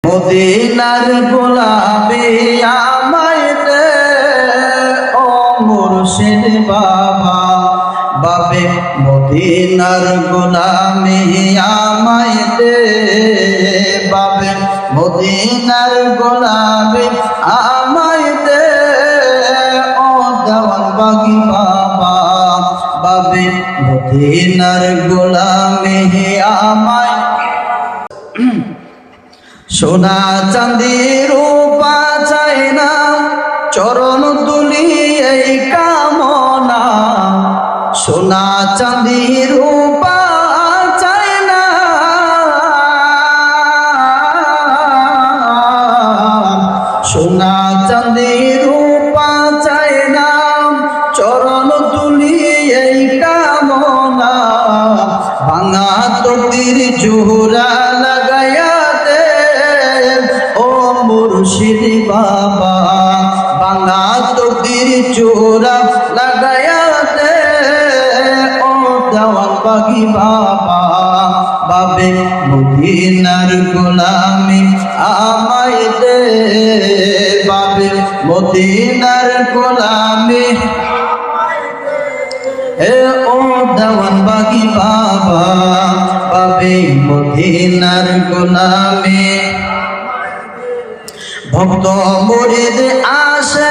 মদিনার গোলাপে আমায় দে ও মুর্শিদ বাবা, বাবে মদিনার গোলামে আমায় দে, বাবে মদিনার গোলাপে আমায় দে ও দেওয়ান বাগি বাবা, বাবে মদিনার গোলামে আমায়। সোনা চাঁদি রূপা চাই না, চরণ তুলি এই কামনা। সোনা চাঁদি রূপা চাই না, সোনা চাঁদি রূপা চাই না, চরণ তুলি এই কামনা। ভাঙা তকদির জোহরা লাগায়া দে ও মুর্শিদ বাবা, ভাঙা তকদির জোহরা লাগায়া দে ও দেওয়ান বাগি বাবা, বাবে মদিনার গোলামি আমায় দে, বাবে মদিনার গোলামি এ ও দেওয়ান বাগি বাবা, বাবে মদিনার গোলামি। ভক্ত মুরিদ আসে